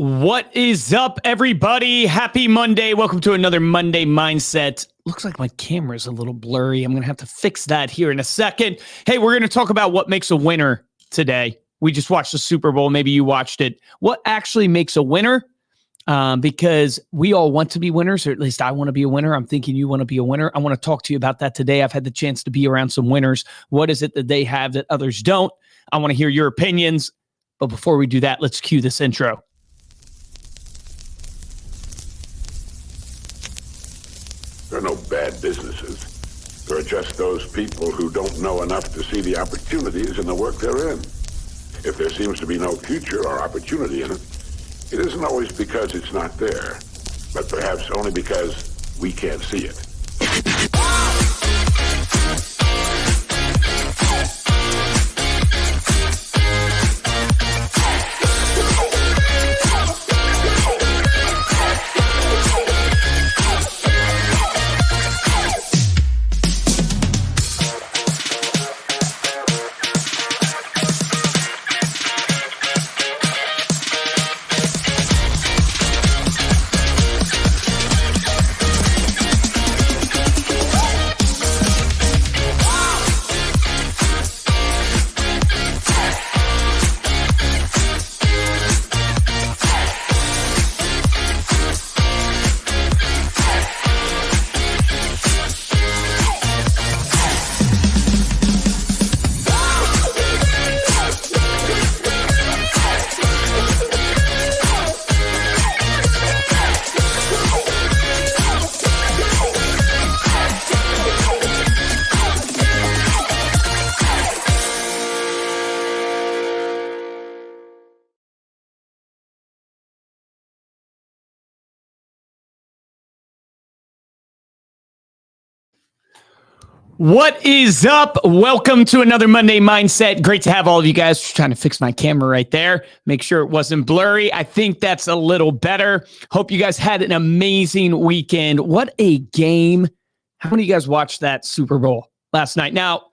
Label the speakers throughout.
Speaker 1: What is up, everybody? Happy Monday. Welcome to another Monday Mindset. Looks like my camera's a little blurry. I'm going to have to fix that here in a second. Hey, we're going to talk about what makes a winner today. We just watched the Super Bowl. Maybe you watched it. What actually makes a winner? Because we all want to be winners, or at least I want to be a winner. I'm thinking you want to be a winner. I want to talk to you about that today. I've had the chance to be around some winners. What is it that they have that others don't? I want to hear your opinions. But before we do that, let's cue this intro.
Speaker 2: There are no bad businesses. There are just those people who don't know enough to see the opportunities in the work they're in. If there seems to be no future or opportunity in it, it isn't always because it's not there, but perhaps only because we can't see it.
Speaker 1: What is up? Welcome to another Monday Mindset. Great to have all of you guys. Just trying to fix my camera right there. Make sure it wasn't blurry. I think that's a little better. Hope you guys had an amazing weekend. What a game. How many of you guys watched that Super Bowl last night? Now,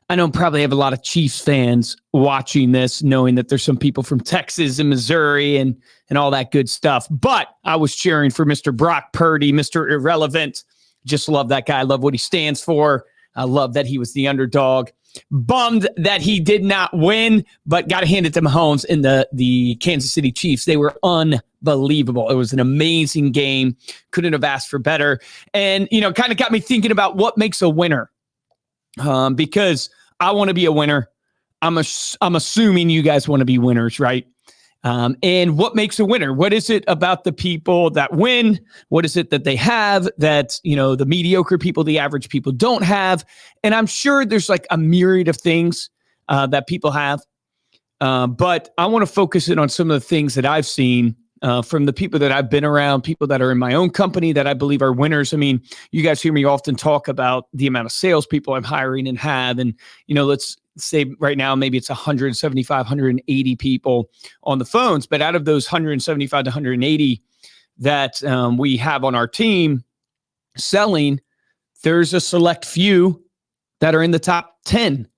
Speaker 1: I know probably have a lot of Chiefs fans watching this, knowing that there's some people from Texas and Missouri and all that good stuff. But I was cheering for Mr. Brock Purdy, Mr. Irrelevant. Just love that guy. I love what he stands for. I love that he was the underdog. Bummed that he did not win, but got to hand it to Mahomes and the Kansas City Chiefs. They were unbelievable. It was an amazing game. Couldn't have asked for better. And, kind of got me thinking about what makes a winner. Because I want to be a winner. I'm assuming you guys want to be winners, right? And what makes a winner? What is it about the people that win? What is it that they have that, the mediocre people, the average people don't have? And I'm sure there's like a myriad of things that people have. But I want to focus in on some of the things that I've seen from the people that I've been around, people that are in my own company that I believe are winners. I mean, you guys hear me often talk about the amount of salespeople I'm hiring and have. And, let's say right now, maybe it's 175, 180 people on the phones. But out of those 175 to 180 that we have on our team selling, there's a select few that are in the top 10.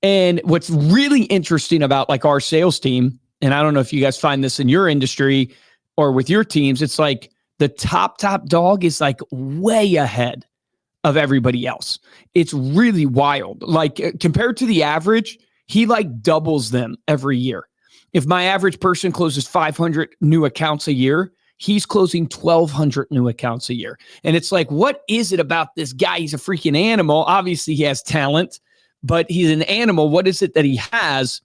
Speaker 1: And what's really interesting about like our sales team, and I don't know if you guys find this in your industry or with your teams, it's like the top dog is like way ahead of everybody else. It's really wild. Like compared to the average, he like doubles them every year. If my average person closes 500 new accounts a year, he's closing 1,200 new accounts a year. And it's like, what is it about this guy? He's a freaking animal. Obviously he has talent, but he's an animal. What is it that he has?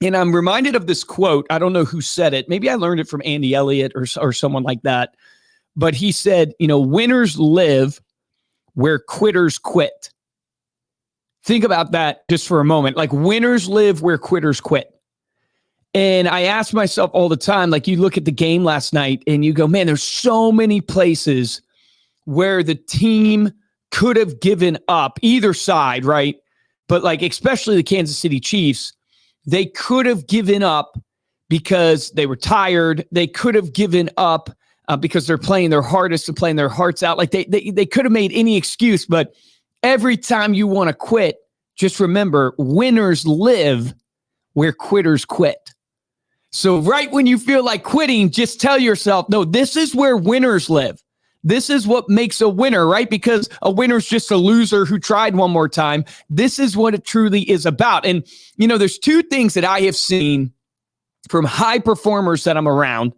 Speaker 1: And I'm reminded of this quote. I don't know who said it. Maybe I learned it from Andy Elliott or someone like that. But he said, winners live where quitters quit. Think about that just for a moment. Like winners live where quitters quit. And I ask myself all the time, like you look at the game last night and you go, man, there's so many places where the team could have given up either side, right? But like, especially the Kansas City Chiefs, they could have given up because they were tired. They could have given up because they're playing their hardest and playing their hearts out. Like they could have made any excuse, but every time you want to quit, just remember, winners live where quitters quit. So right when you feel like quitting, just tell yourself, no, this is where winners live. This is what makes a winner, right? Because a winner's just a loser who tried one more time. This is what it truly is about. And, there's two things that I have seen from high performers that I'm around,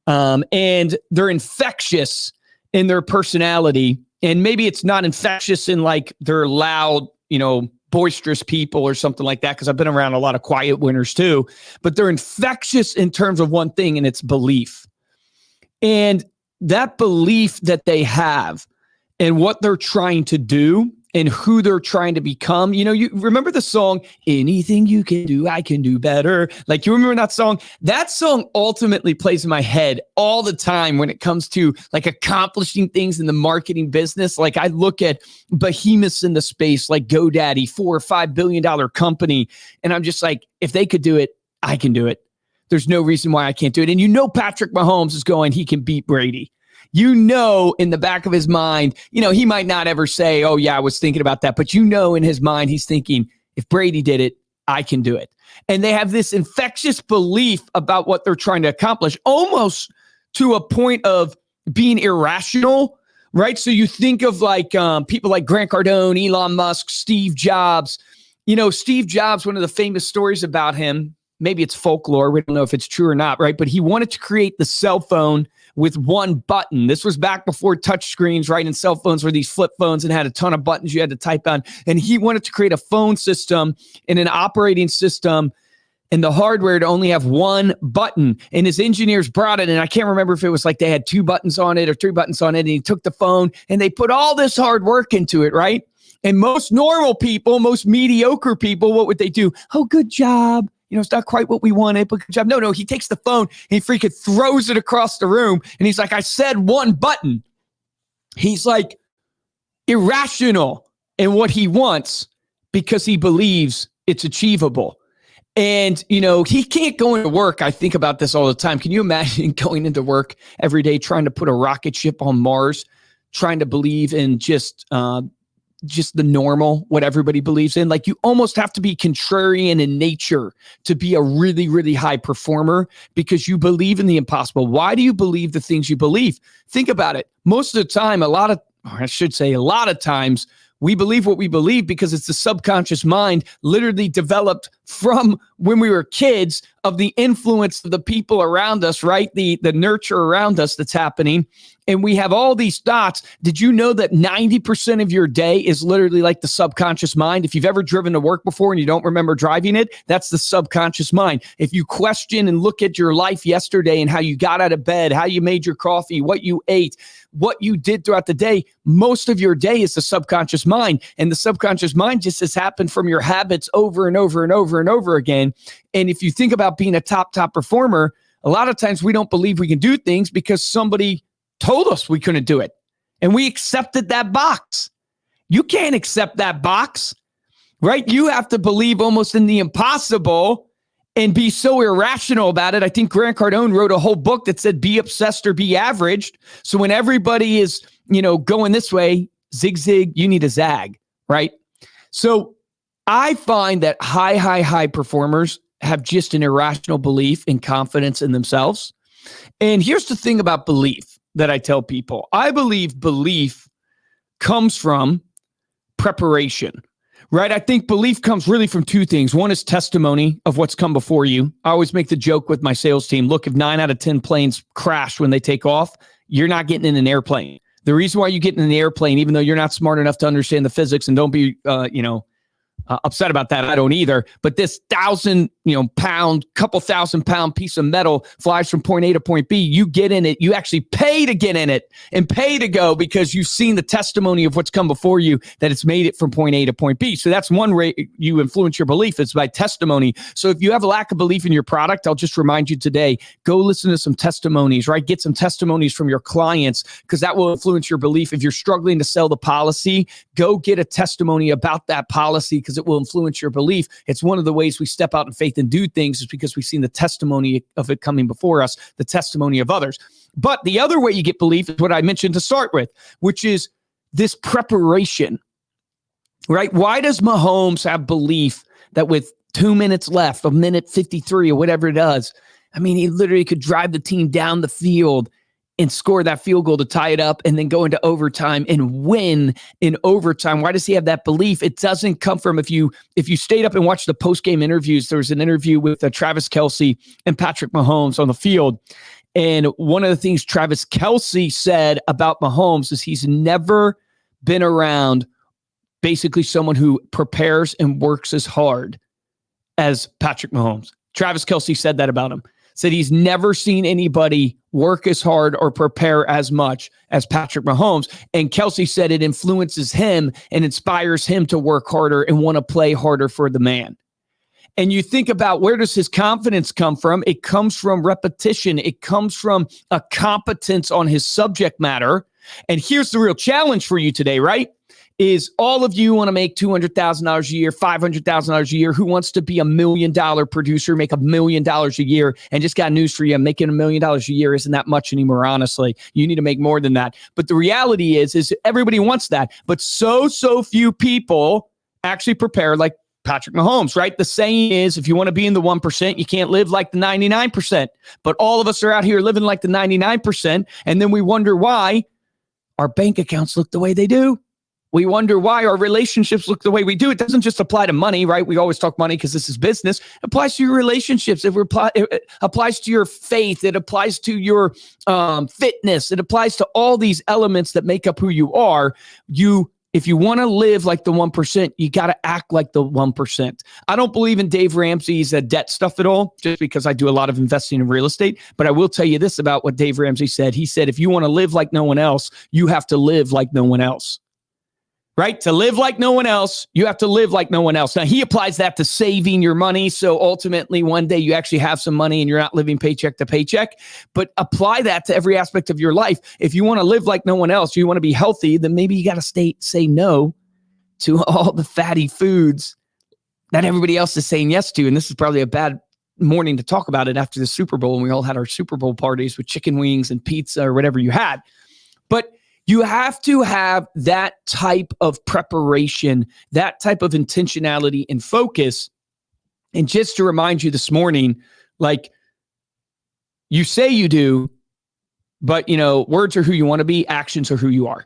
Speaker 1: and they're infectious in their personality. And maybe it's not infectious in like they're loud, boisterous people or something like that, because I've been around a lot of quiet winners too, but they're infectious in terms of one thing, and it's belief. And that belief that they have and what they're trying to do and who they're trying to become. You remember the song, anything you can do, I can do better. Like, you remember that song? That song ultimately plays in my head all the time when it comes to like accomplishing things in the marketing business. Like, I look at behemoths in the space like GoDaddy, $4 or $5 billion company. And I'm just like, if they could do it, I can do it. There's no reason why I can't do it. And Patrick Mahomes is going, he can beat Brady. In the back of his mind, he might not ever say, oh yeah, I was thinking about that. But in his mind, he's thinking, if Brady did it, I can do it. And they have this infectious belief about what they're trying to accomplish, almost to a point of being irrational, right? So you think of like people like Grant Cardone, Elon Musk, Steve Jobs. Steve Jobs, one of the famous stories about him, maybe it's folklore, we don't know if it's true or not, right? But he wanted to create the cell phone with one button. This was back before touch screens, right? And cell phones were these flip phones and had a ton of buttons you had to type on. And he wanted to create a phone system and an operating system and the hardware to only have one button. And his engineers brought it, and I can't remember if it was like they had 2 buttons on it or 3 buttons on it, and he took the phone and they put all this hard work into it, right? And most normal people, most mediocre people, what would they do? Oh, good job. It's not quite what we wanted, but good job. No, he takes the phone and he freaking throws it across the room. And he's like, I said one button. He's like irrational in what he wants because he believes it's achievable. And, he can't go into work. I think about this all the time. Can you imagine going into work every day, trying to put a rocket ship on Mars, trying to believe in just the normal, what everybody believes in? Like, you almost have to be contrarian in nature to be a really, really high performer because you believe in the impossible. Why do you believe the things you believe? Think about it. Most of the time, a lot of times, we believe what we believe because it's the subconscious mind literally developed from when we were kids of the influence of the people around us, right? The nurture around us that's happening. And we have all these thoughts. Did you know that 90% of your day is literally like the subconscious mind? If you've ever driven to work before and you don't remember driving it, that's the subconscious mind. If you question and look at your life yesterday and how you got out of bed, how you made your coffee, what you ate, what you did throughout the day, most of your day is the subconscious mind. And the subconscious mind just has happened from your habits over and over and over and over again. And if you think about being a top performer, a lot of times we don't believe we can do things because somebody told us we couldn't do it. And we accepted that box. You can't accept that box, right? You have to believe almost in the impossible and be so irrational about it. I think Grant Cardone wrote a whole book that said, be obsessed or be averaged. So when everybody is, going this way, zig, you need a zag, right? So I find that high performers have just an irrational belief and confidence in themselves. And here's the thing about belief that I tell people. I believe belief comes from preparation, right? I think belief comes really from 2 things. One is testimony of what's come before you. I always make the joke with my sales team. Look, if 9 out of 10 planes crash when they take off, you're not getting in an airplane. The reason why you get in an airplane, even though you're not smart enough to understand the physics, and don't be, upset about that. I don't either. But this 1,000, pound, couple 1,000-pound piece of metal flies from point A to point B. You get in it. You actually pay to get in it and pay to go because you've seen the testimony of what's come before you, that it's made it from point A to point B. So that's one way you influence your belief. It's by testimony. So if you have a lack of belief in your product, I'll just remind you today, go listen to some testimonies, right? Get some testimonies from your clients because that will influence your belief. If you're struggling to sell the policy, go get a testimony about that policy because it will influence your belief. It's one of the ways we step out in faith and do things is because we've seen the testimony of it coming before us, the testimony of others. But the other way you get belief is what I mentioned to start with, which is this preparation, right? Why does Mahomes have belief that with 2 minutes left, a minute 53 or whatever it does, I mean, he literally could drive the team down the field and score that field goal to tie it up and then go into overtime and win in overtime. Why does he have that belief? It doesn't come from, if you stayed up and watched the post-game interviews, there was an interview with Travis Kelce and Patrick Mahomes on the field. And one of the things Travis Kelce said about Mahomes is he's never been around basically someone who prepares and works as hard as Patrick Mahomes. Travis Kelce said that about him. Said he's never seen anybody work as hard or prepare as much as Patrick Mahomes. And Kelce said it influences him and inspires him to work harder and want to play harder for the man. And you think about, where does his confidence come from? It comes from repetition. It comes from a competence on his subject matter. And here's the real challenge for you today, right? Is all of you want to make $200,000 a year, $500,000 a year? Who wants to be $1 million producer, make $1 million a year? And just got news for you, making $1 million a year isn't that much anymore, honestly. You need to make more than that. But the reality is everybody wants that. But so few people actually prepare like Patrick Mahomes, right? The saying is, if you want to be in the 1%, you can't live like the 99%. But all of us are out here living like the 99%. And then we wonder why our bank accounts look the way they do. We wonder why our relationships look the way we do. It doesn't just apply to money, right? We always talk money because this is business. It applies to your relationships. It applies to your faith. It applies to your fitness. It applies to all these elements that make up who you are. If you want to live like the 1%, you got to act like the 1%. I don't believe in Dave Ramsey's debt stuff at all, just because I do a lot of investing in real estate. But I will tell you this about what Dave Ramsey said. He said, if you want to live like no one else, you have to live like no one else. Right? To live like no one else, you have to live like no one else. Now, he applies that to saving your money. So ultimately, one day you actually have some money and you're not living paycheck to paycheck. But apply that to every aspect of your life. If you want to live like no one else, you want to be healthy, then maybe you got to say no to all the fatty foods that everybody else is saying yes to. And this is probably a bad morning to talk about it after the Super Bowl. And we all had our Super Bowl parties with chicken wings and pizza or whatever you had. But you have to have that type of preparation, that type of intentionality and focus. And just to remind you this morning, like, you say you do, but words are who you want to be, actions are who you are.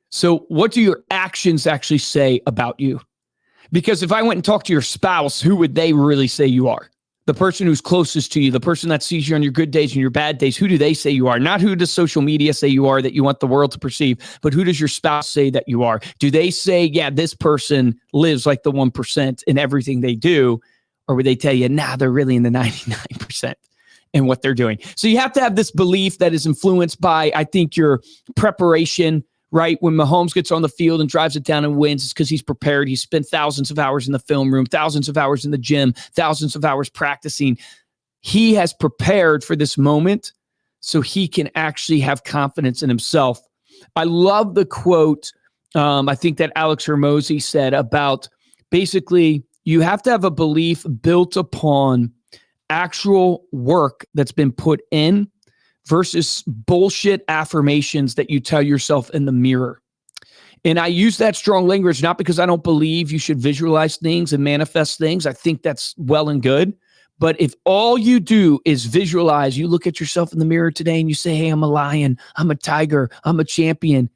Speaker 1: So what do your actions actually say about you? Because if I went and talked to your spouse, who would they really say you are? The person who's closest to you, the person that sees you on your good days and your bad days, who do they say you are? Not who does social media say you are that you want the world to perceive, but who does your spouse say that you are? Do they say, yeah, this person lives like the 1% in everything they do? Or would they tell you, nah, they're really in the 99% in what they're doing? So you have to have this belief that is influenced by, I think, your preparation, right? When Mahomes gets on the field and drives it down and wins, it's because he's prepared. He's spent thousands of hours in the film room, thousands of hours in the gym, thousands of hours practicing. He has prepared for this moment so he can actually have confidence in himself. I love the quote, I think that Alex Hormozi said about basically you have to have a belief built upon actual work that's been put in versus bullshit affirmations that you tell yourself in the mirror. And I use that strong language not because I don't believe you should visualize things and manifest things. I think that's well and good. But if all you do is visualize, you look at yourself in the mirror today and you say, hey, I'm a lion, I'm a tiger, I'm a champion.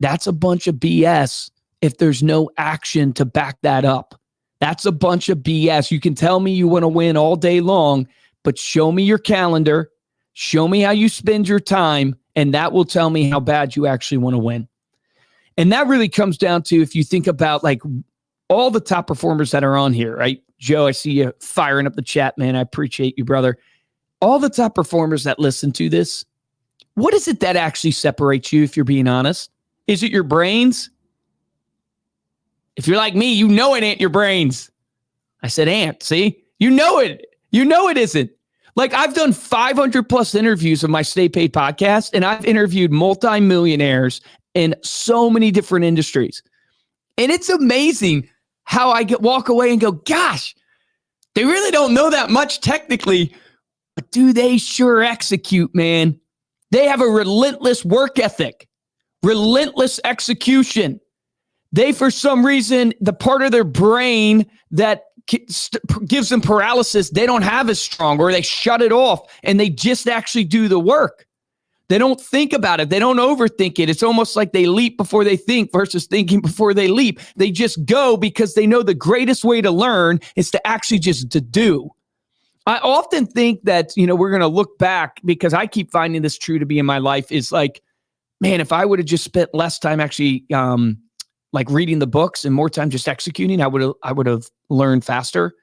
Speaker 1: That's a bunch of BS if there's no action to back that up. That's a bunch of BS. You can tell me you want to win all day long, but show me your calendar. Show me how you spend your time, and that will tell me how bad you actually want to win. And that really comes down to, if you think about like all the top performers that are on here, right? Joe, I see you firing up the chat, man. I appreciate you, brother. All the top performers that listen to this, what is it that actually separates you, if you're being honest? Is it your brains? If you're like me, you know it ain't your brains. I said ant, see? You know it. You know it isn't. Like, I've done 500 plus interviews of my Stay Paid podcast, and I've interviewed multimillionaires in so many different industries. And it's amazing how I walk away and go, gosh, they really don't know that much technically, but do they sure execute, man. They have a relentless work ethic, relentless execution. They, for some reason, the part of their brain that gives them paralysis, they don't have as strong, or they shut it off and they just actually do the work. They don't think about it. They don't overthink it. It's almost like they leap before they think versus thinking before they leap. They just go because they know the greatest way to learn is to actually just to do. I often think that, we're going to look back, because I keep finding this true to be in my life, is like, man, if I would have just spent less time actually like reading the books and more time just executing, I would have learned faster,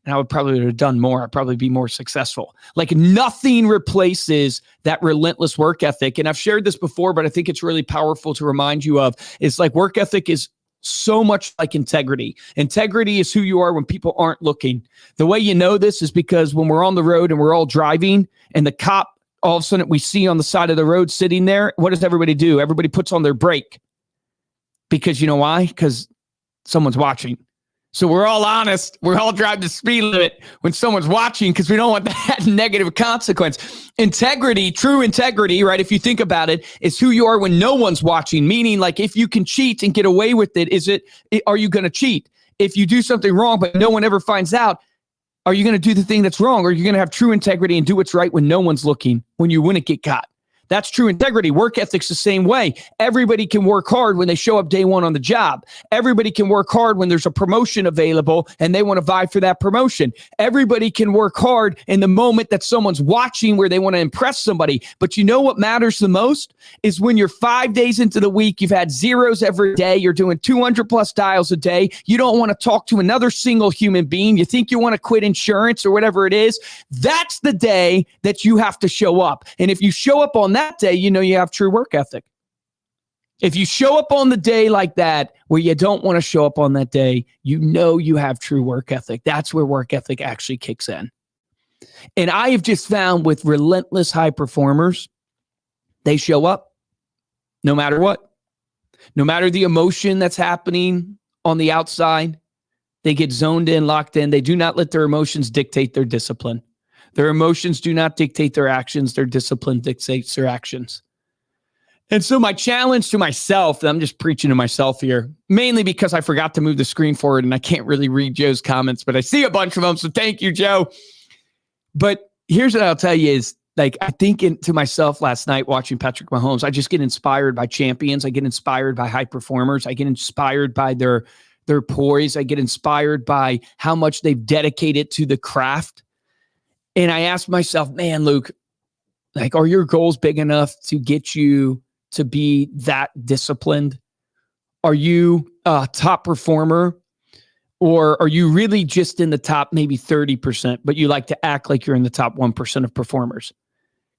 Speaker 1: and I would probably have done more. I'd probably be more successful. Like, nothing replaces that relentless work ethic. And I've shared this before, but I think it's really powerful to remind you of. It's like work ethic is so much like integrity. Integrity is who you are when people aren't looking. The way you know this is because when we're on the road and we're all driving and the cop, all of a sudden we see on the side of the road sitting there, what does everybody do? Everybody puts on their brake. Because you know why? Because someone's watching. So we're all honest. We're all driving the speed limit when someone's watching, because we don't want that negative consequence. Integrity, true integrity, right? If you think about it, is who you are when no one's watching. Meaning, like, if you can cheat and get away with it, are you going to cheat? If you do something wrong, but no one ever finds out, are you going to do the thing that's wrong? Or are you going to have true integrity and do what's right when no one's looking, when you wouldn't get caught? That's true integrity. Work ethic's the same way. Everybody can work hard when they show up day one on the job. Everybody can work hard when there's a promotion available and they want to vie for that promotion. Everybody can work hard in the moment that someone's watching where they want to impress somebody. But you know what matters the most is when you're 5 days into the week, you've had zeros every day, you're doing 200 plus dials a day. You don't want to talk to another single human being. You think you want to quit insurance or whatever it is. That's the day that you have to show up. And if you show up on that day, you have true work ethic. If you show up on the day like that, where you don't want to show up on that day, you have true work ethic. That's where work ethic actually kicks in. And I have just found with relentless high performers, they show up no matter what. No matter the emotion that's happening on the outside, they get zoned in, locked in. They do not let their emotions dictate their discipline. Their emotions do not dictate their actions. Their discipline dictates their actions. And so my challenge to myself, I'm just preaching to myself here, mainly because I forgot to move the screen forward and I can't really read Joe's comments, but I see a bunch of them. So thank you, Joe. But here's what I'll tell you is, like, I think to myself last night watching Patrick Mahomes, I just get inspired by champions. I get inspired by high performers. I get inspired by their poise. I get inspired by how much they've dedicated to the craft. And I asked myself, man, Luke, like, are your goals big enough to get you to be that disciplined? Are you a top performer? Or are you really just in the top maybe 30%, but you like to act like you're in the top 1% of performers?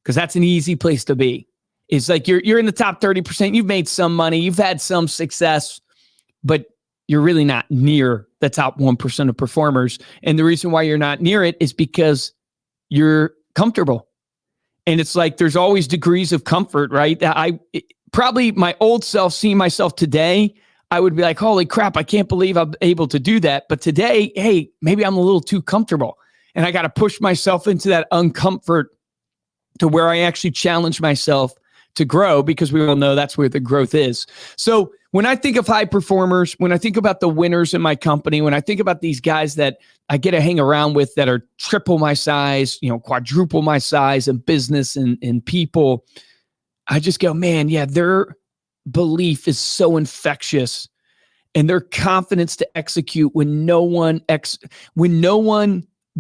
Speaker 1: Because that's an easy place to be. It's like you're in the top 30%. You've made some money. You've had some success, but you're really not near the top 1% of performers. And the reason why you're not near it is because you're comfortable. And it's like there's always degrees of comfort, right? Probably my old self, seeing myself today, I would be like, holy crap, I can't believe I'm able to do that. But today, hey, maybe I'm a little too comfortable. And I got to push myself into that uncomfort to where I actually challenge myself to grow, because we all know that's where the growth is. So when I think of high performers, when I think about the winners in my company, when I think about these guys that I get to hang around with that are triple my size, quadruple my size in business and people, I just go, man, yeah, their belief is so infectious, and their confidence to execute when no one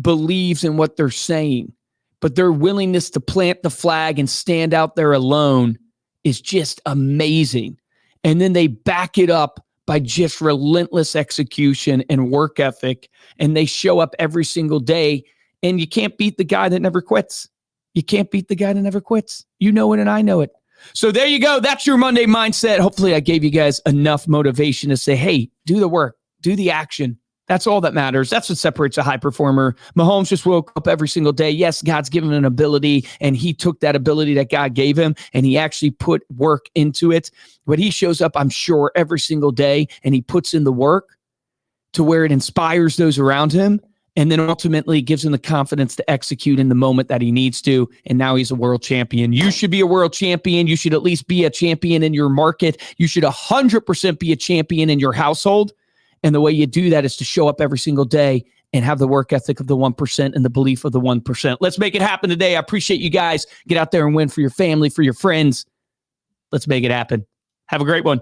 Speaker 1: believes in what they're saying, but their willingness to plant the flag and stand out there alone is just amazing. And then they back it up by just relentless execution and work ethic. And they show up every single day. And you can't beat the guy that never quits. You can't beat the guy that never quits. You know it and I know it. So there you go. That's your Monday mindset. Hopefully I gave you guys enough motivation to say, hey, do the work, do the action. That's all that matters. That's what separates a high performer. Mahomes just woke up every single day. Yes, God's given him an ability, and he took that ability that God gave him, and he actually put work into it. But he shows up, I'm sure, every single day, and he puts in the work to where it inspires those around him, and then ultimately gives him the confidence to execute in the moment that he needs to. And now he's a world champion. You should be a world champion. You should at least be a champion in your market. You should 100% be a champion in your household. And the way you do that is to show up every single day and have the work ethic of the 1% and the belief of the 1%. Let's make it happen today. I appreciate you guys. Get out there and win for your family, for your friends. Let's make it happen. Have a great one.